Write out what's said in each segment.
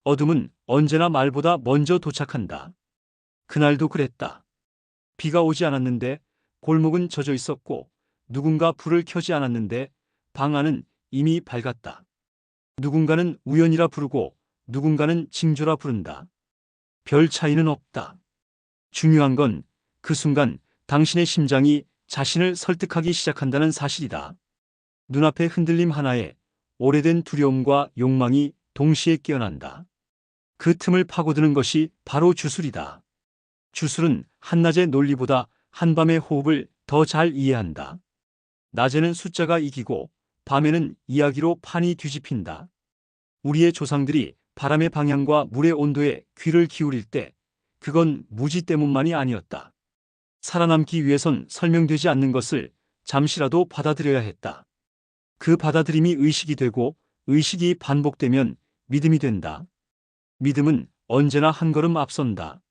어둠은 언제나 말보다 먼저 도착한다. 그날도 그랬다. 비가 오지 않았는데 골목은 젖어 있었고 누군가 불을 켜지 않았는데 방 안은 이미 밝았다. 누군가는 우연이라 부르고 누군가는 징조라 부른다. 별 차이는 없다. 중요한 건 그 순간 당신의 심장이 자신을 설득하기 시작한다는 사실이다. 눈앞의 흔들림 하나에 오래된 두려움과 욕망이 동시에 깨어난다. 그 틈을 파고드는 것이 바로 주술이다. 주술은 한낮의 논리보다 한밤의 호흡을 더 잘 이해한다. 낮에는 숫자가 이기고 밤에는 이야기로 판이 뒤집힌다. 우리의 조상들이 바람의 방향과 물의 온도에 귀를 기울일 때 그건 무지 때문만이 아니었다. 살아남기 위해선 설명되지 않는 것을 잠시라도 받아들여야 했다. 그 받아들임이 의식이 되고 의식이 반복되면 믿음이 된다. 믿음은 언제나 한 걸음 앞선다.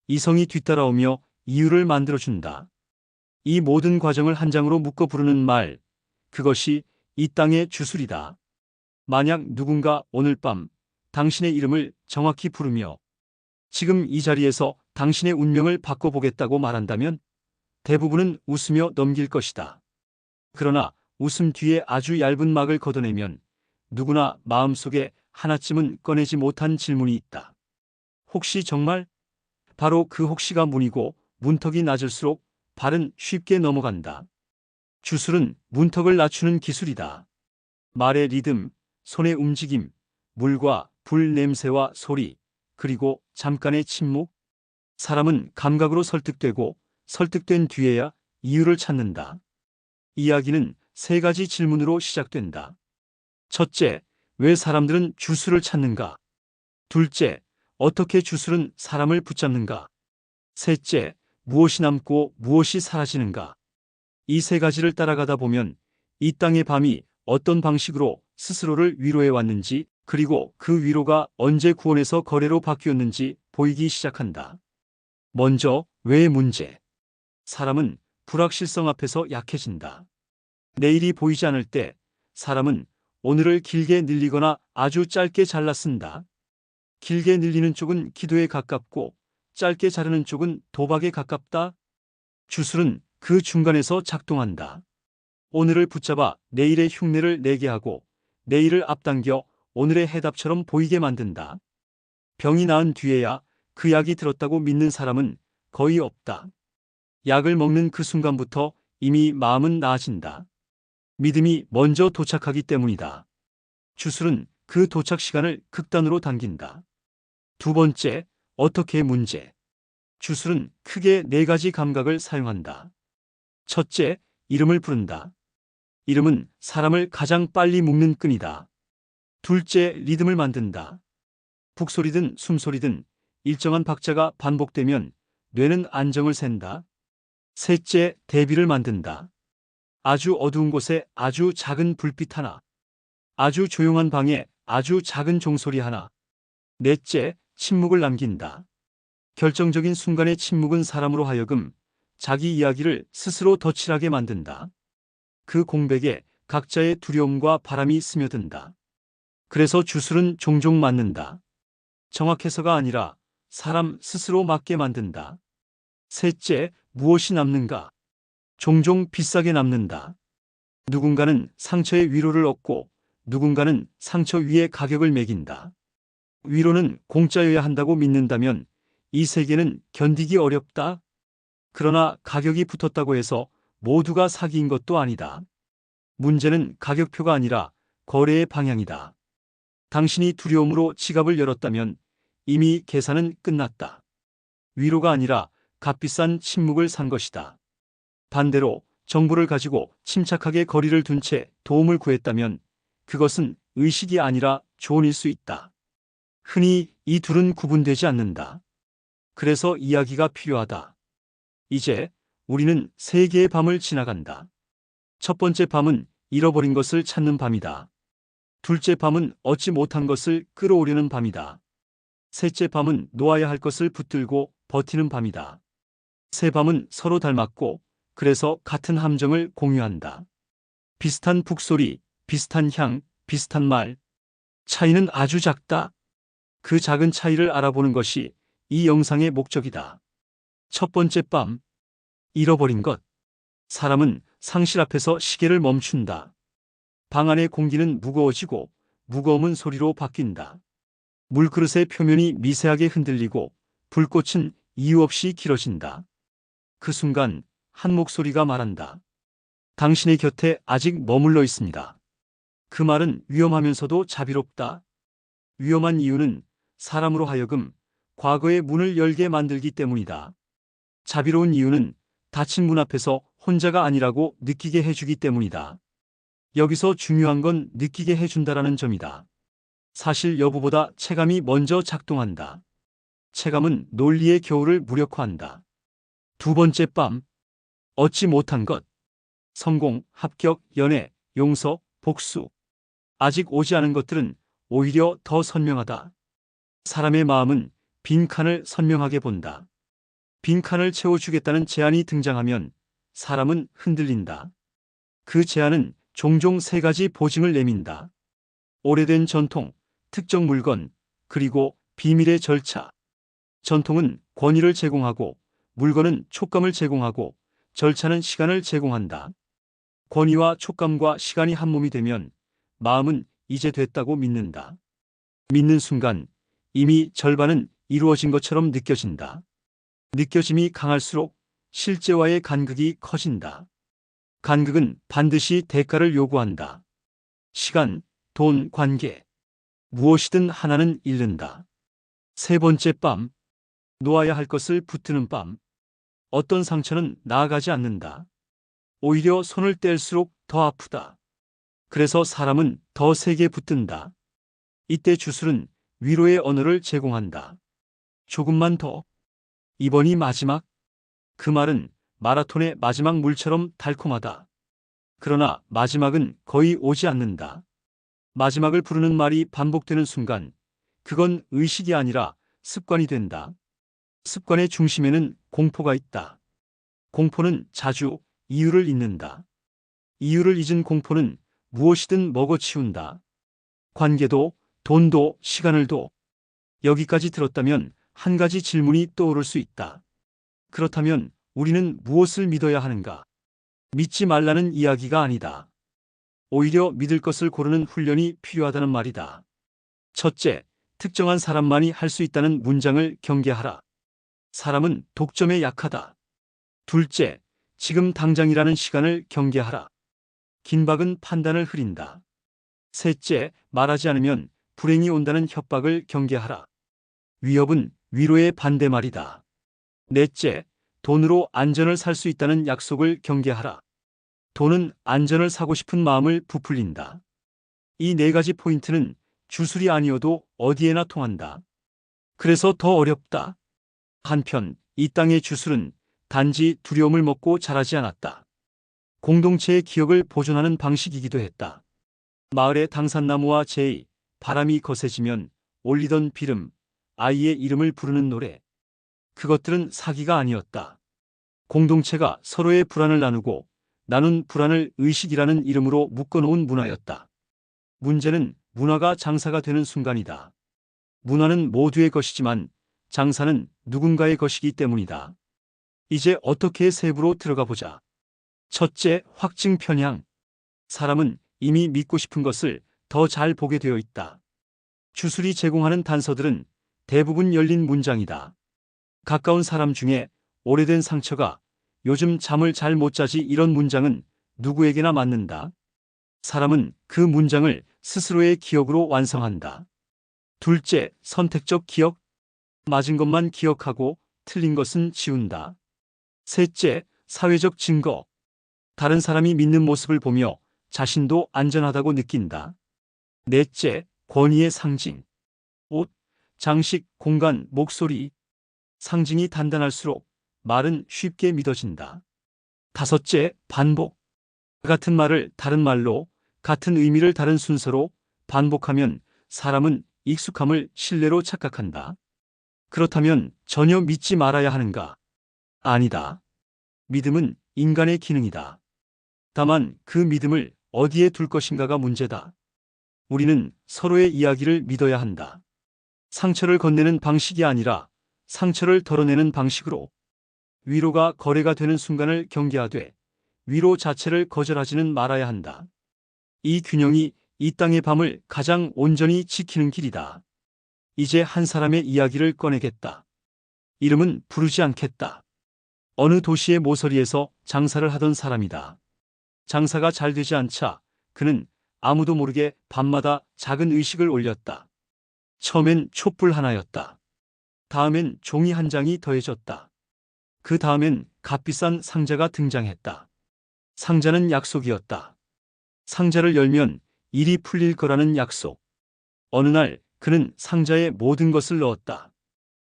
이성이 뒤따라오며 이유를 만들어준다. 이 모든 과정을 한 장으로 묶어 부르는 말, 그것이 이 땅의 주술이다. 만약 누군가 오늘 밤 당신의 이름을 정확히 부르며 지금 이 자리에서 당신의 운명을 바꿔보겠다고 말한다면 대부분은 웃으며 넘길 것이다. 그러나 웃음 뒤에 아주 얇은 막을 걷어내면 누구나 마음속에 하나쯤은 꺼내지 못한 질문이 있다. 혹시 정말? 바로 그 혹시가 문이고 문턱이 낮을수록 발은 쉽게 넘어간다. 주술은 문턱을 낮추는 기술이다. 말의 리듬, 손의 움직임, 물과 불 냄새와 소리, 그리고 잠깐의 침묵. 사람은 감각으로 설득되고 설득된 뒤에야 이유를 찾는다. 이야기는 세 가지 질문으로 시작된다. 첫째, 왜 사람들은 주술을 찾는가? 둘째, 어떻게 주술은 사람을 붙잡는가? 셋째, 무엇이 남고 무엇이 사라지는가? 이 세 가지를 따라가다 보면 이 땅의 밤이 어떤 방식으로 스스로를 위로해 왔는지, 그리고 그 위로가 언제 구원에서 거래로 바뀌었는지 보이기 시작한다. 먼저, 왜 문제? 사람은 불확실성 앞에서 약해진다. 내일이 보이지 않을 때 사람은 오늘을 길게 늘리거나 아주 짧게 잘라 쓴다. 길게 늘리는 쪽은 기도에 가깝고 짧게 자르는 쪽은 도박에 가깝다. 주술은 그 중간에서 작동한다. 오늘을 붙잡아 내일의 흉내를 내게 하고 내일을 앞당겨 오늘의 해답처럼 보이게 만든다. 병이 나은 뒤에야 그 약이 들었다고 믿는 사람은 거의 없다. 약을 먹는 그 순간부터 이미 마음은 나아진다. 믿음이 먼저 도착하기 때문이다. 주술은 그 도착 시간을 극단으로 당긴다. 두 번째, 어떻게 문제. 주술은 크게 네 가지 감각을 사용한다. 첫째, 이름을 부른다. 이름은 사람을 가장 빨리 묶는 끈이다. 둘째, 리듬을 만든다. 북소리든 숨소리든 일정한 박자가 반복되면 뇌는 안정을 샌다. 셋째, 대비를 만든다. 아주 어두운 곳에 아주 작은 불빛 하나. 아주 조용한 방에 아주 작은 종소리 하나. 넷째, 침묵을 남긴다. 결정적인 순간의 침묵은 사람으로 하여금 자기 이야기를 스스로 덧칠하게 만든다. 그 공백에 각자의 두려움과 바람이 스며든다. 그래서 주술은 종종 맞는다. 정확해서가 아니라 사람 스스로 맞게 만든다. 셋째, 무엇이 남는가? 종종 비싸게 남는다. 누군가는 상처의 위로를 얻고 누군가는 상처 위에 가격을 매긴다. 위로는 공짜여야 한다고 믿는다면 이 세계는 견디기 어렵다. 그러나 가격이 붙었다고 해서 모두가 사기인 것도 아니다. 문제는 가격표가 아니라 거래의 방향이다. 당신이 두려움으로 지갑을 열었다면 이미 계산은 끝났다. 위로가 아니라 값비싼 침묵을 산 것이다. 반대로 정보를 가지고 침착하게 거리를 둔 채 도움을 구했다면 그것은 의식이 아니라 조언일 수 있다. 흔히 이 둘은 구분되지 않는다. 그래서 이야기가 필요하다. 이제 우리는 세 개의 밤을 지나간다. 첫 번째 밤은 잃어버린 것을 찾는 밤이다. 둘째 밤은 얻지 못한 것을 끌어오려는 밤이다. 셋째 밤은 놓아야 할 것을 붙들고 버티는 밤이다. 세 밤은 서로 닮았고 그래서 같은 함정을 공유한다. 비슷한 북소리, 비슷한 향, 비슷한 말. 차이는 아주 작다. 그 작은 차이를 알아보는 것이 이 영상의 목적이다. 첫 번째 밤. 잃어버린 것. 사람은 상실 앞에서 시계를 멈춘다. 방 안의 공기는 무거워지고 무거움은 소리로 바뀐다. 물그릇의 표면이 미세하게 흔들리고 불꽃은 이유 없이 길어진다. 그 순간 한 목소리가 말한다. 당신의 곁에 아직 머물러 있습니다. 그 말은 위험하면서도 자비롭다. 위험한 이유는 사람으로 하여금 과거의 문을 열게 만들기 때문이다. 자비로운 이유는 닫힌 문 앞에서 혼자가 아니라고 느끼게 해주기 때문이다. 여기서 중요한 건 느끼게 해준다라는 점이다. 사실 여부보다 체감이 먼저 작동한다. 체감은 논리의 겨울을 무력화한다. 두 번째 밤. 얻지 못한 것. 성공, 합격, 연애, 용서, 복수. 아직 오지 않은 것들은 오히려 더 선명하다. 사람의 마음은 빈칸을 선명하게 본다. 빈칸을 채워주겠다는 제안이 등장하면 사람은 흔들린다. 그 제안은 종종 세 가지 보증을 내민다. 오래된 전통, 특정 물건, 그리고 비밀의 절차. 전통은 권위를 제공하고, 물건은 촉감을 제공하고, 절차는 시간을 제공한다. 권위와 촉감과 시간이 한 몸이 되면 마음은 이제 됐다고 믿는다. 믿는 순간 이미 절반은 이루어진 것처럼 느껴진다. 느껴짐이 강할수록 실제와의 간극이 커진다. 간극은 반드시 대가를 요구한다. 시간, 돈, 관계. 무엇이든 하나는 잃는다. 세 번째 밤. 놓아야 할 것을 붙드는 밤. 어떤 상처는 나아가지 않는다. 오히려 손을 뗄수록 더 아프다. 그래서 사람은 더 세게 붙든다. 이때 주술은 위로의 언어를 제공한다. 조금만 더. 이번이 마지막. 그 말은 마라톤의 마지막 물처럼 달콤하다. 그러나 마지막은 거의 오지 않는다. 마지막을 부르는 말이 반복되는 순간 그건 의식이 아니라 습관이 된다. 습관의 중심에는 공포가 있다. 공포는 자주 이유를 잊는다. 이유를 잊은 공포는 무엇이든 먹어치운다. 관계도, 돈도, 시간을 도. 여기까지 들었다면 한 가지 질문이 떠오를 수 있다. 그렇다면 우리는 무엇을 믿어야 하는가? 믿지 말라는 이야기가 아니다. 오히려 믿을 것을 고르는 훈련이 필요하다는 말이다. 첫째, 특정한 사람만이 할 수 있다는 문장을 경계하라. 사람은 독점에 약하다. 둘째, 지금 당장이라는 시간을 경계하라. 긴박은 판단을 흐린다. 셋째, 말하지 않으면 불행이 온다는 협박을 경계하라. 위협은 위로의 반대말이다. 넷째, 돈으로 안전을 살 수 있다는 약속을 경계하라. 돈은 안전을 사고 싶은 마음을 부풀린다. 이 네 가지 포인트는 주술이 아니어도 어디에나 통한다. 그래서 더 어렵다. 한편 이 땅의 주술은 단지 두려움을 먹고 자라지 않았다. 공동체의 기억을 보존하는 방식이기도 했다. 마을의 당산나무와 제이, 바람이 거세지면 올리던 비름, 아이의 이름을 부르는 노래. 그것들은 사기가 아니었다. 공동체가 서로의 불안을 나누고 나눈 불안을 의식이라는 이름으로 묶어놓은 문화였다. 문제는 문화가 장사가 되는 순간이다. 문화는 모두의 것이지만 장사는 누군가의 것이기 때문이다. 이제 어떻게 세부로 들어가 보자. 첫째, 확증 편향. 사람은 이미 믿고 싶은 것을 더 잘 보게 되어 있다. 주술이 제공하는 단서들은 대부분 열린 문장이다. 가까운 사람 중에 오래된 상처가 요즘 잠을 잘 못 자지 이런 문장은 누구에게나 맞는다. 사람은 그 문장을 스스로의 기억으로 완성한다. 둘째, 선택적 기억. 맞은 것만 기억하고 틀린 것은 지운다. 셋째, 사회적 증거. 다른 사람이 믿는 모습을 보며 자신도 안전하다고 느낀다. 넷째, 권위의 상징. 옷, 장식, 공간, 목소리. 상징이 단단할수록 말은 쉽게 믿어진다. 다섯째, 반복. 같은 말을 다른 말로, 같은 의미를 다른 순서로 반복하면 사람은 익숙함을 신뢰로 착각한다. 그렇다면 전혀 믿지 말아야 하는가? 아니다. 믿음은 인간의 기능이다. 다만 그 믿음을 어디에 둘 것인가가 문제다. 우리는 서로의 이야기를 믿어야 한다. 상처를 건네는 방식이 아니라 상처를 덜어내는 방식으로. 위로가 거래가 되는 순간을 경계하되 위로 자체를 거절하지는 말아야 한다. 이 균형이 이 땅의 밤을 가장 온전히 지키는 길이다. 이제 한 사람의 이야기를 꺼내겠다. 이름은 부르지 않겠다. 어느 도시의 모서리에서 장사를 하던 사람이다. 장사가 잘 되지 않자 그는 아무도 모르게 밤마다 작은 의식을 올렸다. 처음엔 촛불 하나였다. 다음엔 종이 한 장이 더해졌다. 그 다음엔 값비싼 상자가 등장했다. 상자는 약속이었다. 상자를 열면 일이 풀릴 거라는 약속. 어느 날 그는 상자에 모든 것을 넣었다.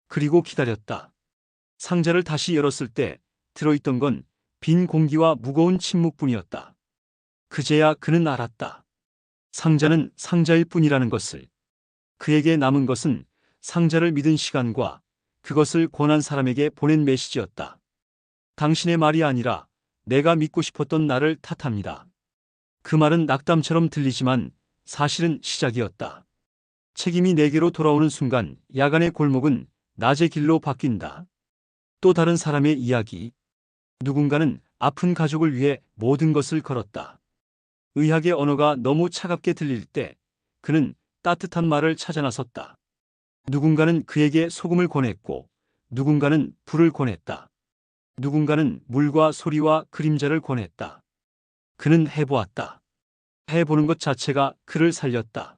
그리고 기다렸다. 상자를 다시 열었을 때 들어있던 건 빈 공기와 무거운 침묵뿐이었다. 그제야 그는 알았다. 상자는 상자일 뿐이라는 것을. 그에게 남은 것은 상자를 믿은 시간과 그것을 권한 사람에게 보낸 메시지였다. 당신의 말이 아니라 내가 믿고 싶었던 나를 탓합니다. 그 말은 낙담처럼 들리지만 사실은 시작이었다. 책임이 내게로 돌아오는 순간 야간의 골목은 낮의 길로 바뀐다. 또 다른 사람의 이야기. 누군가는 아픈 가족을 위해 모든 것을 걸었다. 의학의 언어가 너무 차갑게 들릴 때 그는 따뜻한 말을 찾아 나섰다. 누군가는 그에게 소금을 권했고 누군가는 불을 권했다. 누군가는 물과 소리와 그림자를 권했다. 그는 해보았다. 해보는 것 자체가 그를 살렸다.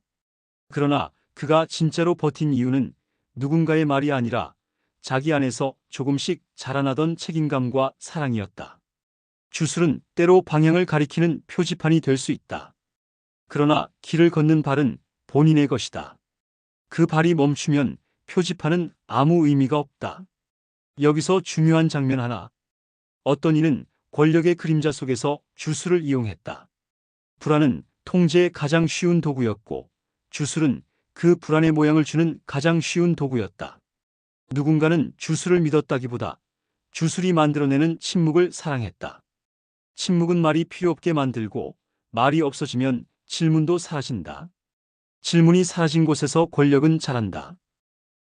그러나 그가 진짜로 버틴 이유는 누군가의 말이 아니라 자기 안에서 조금씩 자라나던 책임감과 사랑이었다. 주술은 때로 방향을 가리키는 표지판이 될 수 있다. 그러나 길을 걷는 발은 본인의 것이다. 그 발이 멈추면 표지판은 아무 의미가 없다. 여기서 중요한 장면 하나. 어떤 이는 권력의 그림자 속에서 주술을 이용했다. 불안은 통제의 가장 쉬운 도구였고 주술은 그 불안의 모양을 주는 가장 쉬운 도구였다. 누군가는 주술을 믿었다기보다 주술이 만들어내는 침묵을 사랑했다. 침묵은 말이 필요 없게 만들고 말이 없어지면 질문도 사라진다. 질문이 사라진 곳에서 권력은 자란다.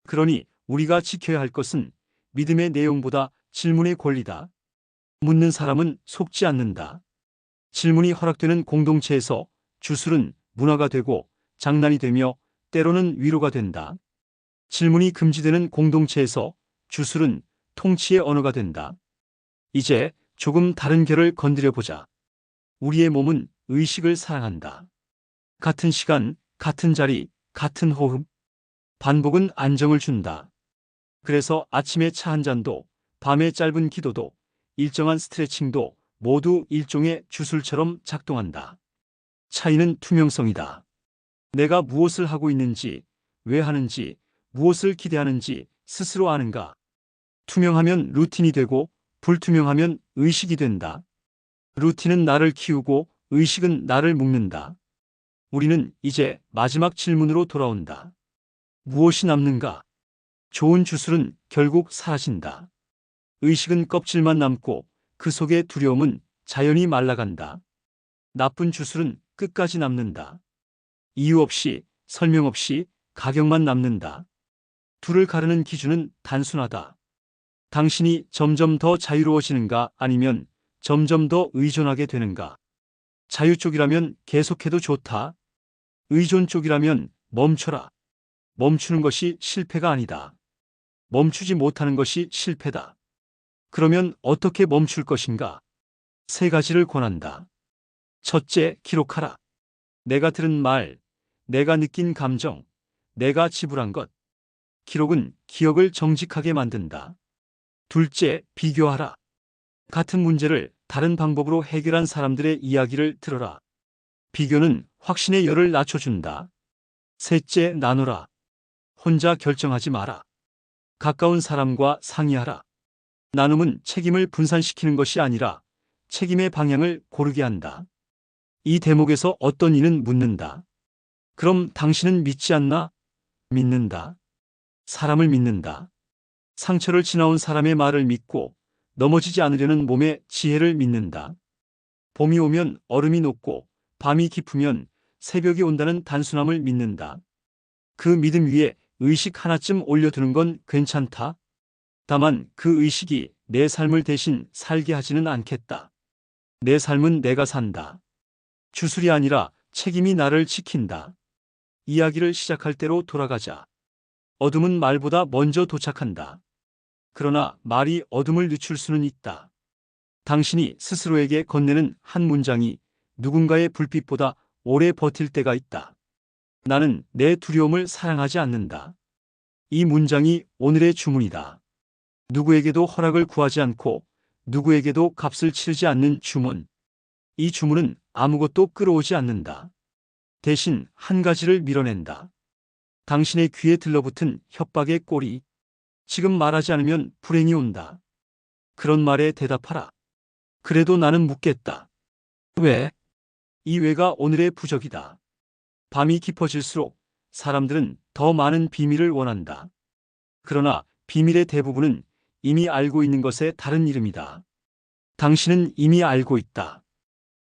그러니 우리가 지켜야 할 것은 믿음의 내용보다 질문의 권리다. 묻는 사람은 속지 않는다. 질문이 허락되는 공동체에서 주술은 문화가 되고 장난이 되며 때로는 위로가 된다. 질문이 금지되는 공동체에서 주술은 통치의 언어가 된다. 이제 조금 다른 결을 건드려 보자. 우리의 몸은 의식을 사랑한다. 같은 시간, 같은 자리, 같은 호흡. 반복은 안정을 준다. 그래서 아침에 차 한 잔도, 밤의 짧은 기도도, 일정한 스트레칭도 모두 일종의 주술처럼 작동한다. 차이는 투명성이다. 내가 무엇을 하고 있는지, 왜 하는지, 무엇을 기대하는지 스스로 아는가. 투명하면 루틴이 되고 불투명하면 의식이 된다. 루틴은 나를 키우고 의식은 나를 묶는다. 우리는 이제 마지막 질문으로 돌아온다. 무엇이 남는가? 좋은 주술은 결국 사라진다. 의식은 껍질만 남고 그 속의 두려움은 자연히 말라간다. 나쁜 주술은 끝까지 남는다. 이유 없이, 설명 없이 가격만 남는다. 둘을 가르는 기준은 단순하다. 당신이 점점 더 자유로워지는가 아니면 점점 더 의존하게 되는가. 자유 쪽이라면 계속해도 좋다. 의존 쪽이라면 멈춰라. 멈추는 것이 실패가 아니다. 멈추지 못하는 것이 실패다. 그러면 어떻게 멈출 것인가? 세 가지를 권한다. 첫째, 기록하라. 내가 들은 말, 내가 느낀 감정, 내가 지불한 것. 기록은 기억을 정직하게 만든다. 둘째, 비교하라. 같은 문제를 다른 방법으로 해결한 사람들의 이야기를 들어라. 비교는 확신의 열을 낮춰준다. 셋째, 나누라. 혼자 결정하지 마라. 가까운 사람과 상의하라. 나눔은 책임을 분산시키는 것이 아니라 책임의 방향을 고르게 한다. 이 대목에서 어떤 이는 묻는다. 그럼 당신은 믿지 않나? 믿는다. 사람을 믿는다. 상처를 지나온 사람의 말을 믿고 넘어지지 않으려는 몸의 지혜를 믿는다. 봄이 오면 얼음이 녹고 밤이 깊으면 새벽이 온다는 단순함을 믿는다. 그 믿음 위에 의식 하나쯤 올려두는 건 괜찮다. 다만 그 의식이 내 삶을 대신 살게 하지는 않겠다. 내 삶은 내가 산다. 주술이 아니라 책임이 나를 지킨다. 이야기를 시작할 때로 돌아가자. 어둠은 말보다 먼저 도착한다. 그러나 말이 어둠을 늦출 수는 있다. 당신이 스스로에게 건네는 한 문장이 누군가의 불빛보다 오래 버틸 때가 있다. 나는 내 두려움을 사랑하지 않는다. 이 문장이 오늘의 주문이다. 누구에게도 허락을 구하지 않고 누구에게도 값을 치르지 않는 주문. 이 주문은 아무것도 끌어오지 않는다. 대신 한 가지를 밀어낸다. 당신의 귀에 들러붙은 협박의 꼬리. 지금 말하지 않으면 불행이 온다. 그런 말에 대답하라. 그래도 나는 묻겠다. 왜? 이 왜가 오늘의 부적이다. 밤이 깊어질수록 사람들은 더 많은 비밀을 원한다. 그러나 비밀의 대부분은 이미 알고 있는 것의 다른 이름이다. 당신은 이미 알고 있다.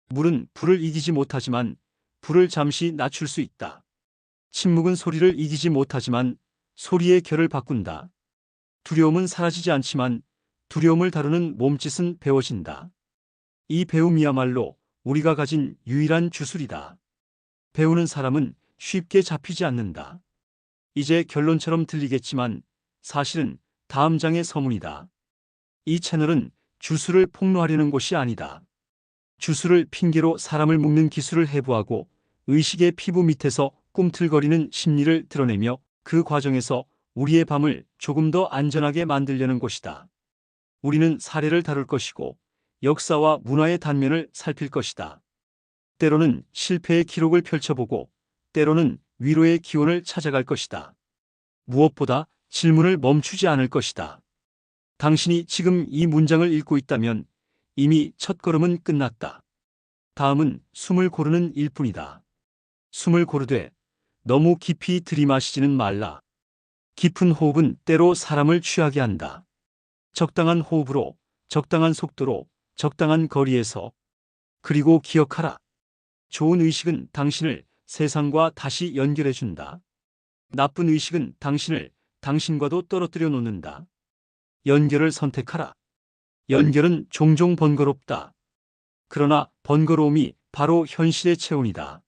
물은 불을 이기지 못하지만 불을 잠시 낮출 수 있다. 침묵은 소리를 이기지 못하지만 소리의 결을 바꾼다. 두려움은 사라지지 않지만 두려움을 다루는 몸짓은 배워진다. 이 배움이야말로 우리가 가진 유일한 주술이다. 배우는 사람은 쉽게 잡히지 않는다. 이제 결론처럼 들리겠지만 사실은 다음 장의 서문이다. 이 채널은 주술을 폭로하려는 곳이 아니다. 주술을 핑계로 사람을 묶는 기술을 해부하고 의식의 피부 밑에서 꿈틀거리는 심리를 드러내며 그 과정에서 우리의 밤을 조금 더 안전하게 만들려는 곳이다. 우리는 사례를 다룰 것이고 역사와 문화의 단면을 살필 것이다. 때로는 실패의 기록을 펼쳐보고 때로는 위로의 기원을 찾아갈 것이다. 무엇보다 질문을 멈추지 않을 것이다. 당신이 지금 이 문장을 읽고 있다면 이미 첫걸음은 끝났다. 다음은 숨을 고르는 일뿐이다. 숨을 고르되 너무 깊이 들이마시지는 말라. 깊은 호흡은 때로 사람을 취하게 한다. 적당한 호흡으로, 적당한 속도로, 적당한 거리에서. 그리고 기억하라. 좋은 의식은 당신을 세상과 다시 연결해준다. 나쁜 의식은 당신을 당신과도 떨어뜨려 놓는다. 연결을 선택하라. 연결은 종종 번거롭다. 그러나 번거로움이 바로 현실의 체온이다.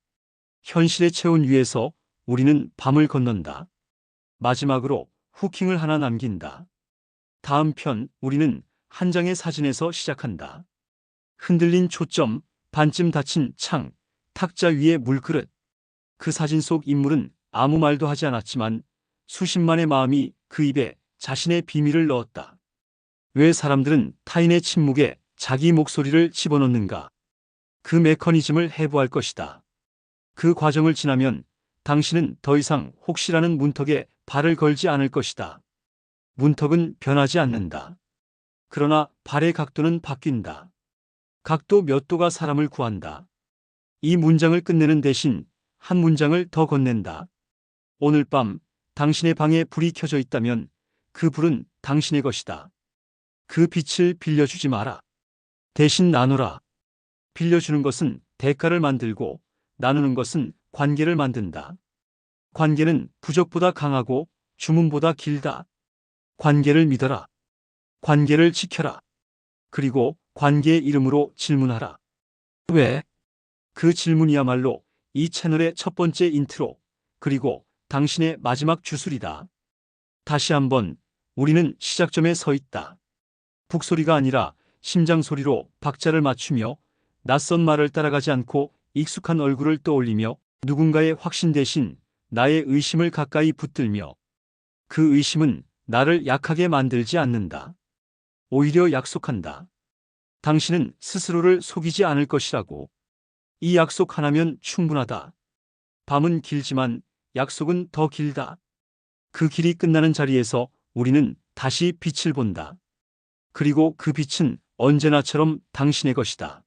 현실의 체온 위에서 우리는 밤을 건넌다. 마지막으로 후킹을 하나 남긴다. 다음 편 우리는 한 장의 사진에서 시작한다. 흔들린 초점, 반쯤 닫힌 창, 탁자 위의 물그릇. 그 사진 속 인물은 아무 말도 하지 않았지만 수십만의 마음이 그 입에 자신의 비밀을 넣었다. 왜 사람들은 타인의 침묵에 자기 목소리를 집어넣는가? 그 메커니즘을 해부할 것이다. 그 과정을 지나면 당신은 더 이상 혹시라는 문턱에 발을 걸지 않을 것이다. 문턱은 변하지 않는다. 그러나 발의 각도는 바뀐다. 각도 몇 도가 사람을 구한다. 이 문장을 끝내는 대신 한 문장을 더 건넨다. 오늘 밤 당신의 방에 불이 켜져 있다면 그 불은 당신의 것이다. 그 빛을 빌려주지 마라. 대신 나누라. 빌려주는 것은 대가를 만들고 나누는 것은 관계를 만든다. 관계는 부적보다 강하고 주문보다 길다. 관계를 믿어라. 관계를 지켜라. 그리고 관계의 이름으로 질문하라. 왜? 그 질문이야말로 이 채널의 첫 번째 인트로, 그리고 당신의 마지막 주술이다. 다시 한번 우리는 시작점에 서 있다. 북소리가 아니라 심장 소리로 박자를 맞추며 낯선 말을 따라가지 않고 익숙한 얼굴을 떠올리며 누군가의 확신 대신 나의 의심을 가까이 붙들며 그 의심은 나를 약하게 만들지 않는다. 오히려 약속한다. 당신은 스스로를 속이지 않을 것이라고. 이 약속 하나면 충분하다. 밤은 길지만 약속은 더 길다. 그 길이 끝나는 자리에서 우리는 다시 빛을 본다. 그리고 그 빛은 언제나처럼 당신의 것이다.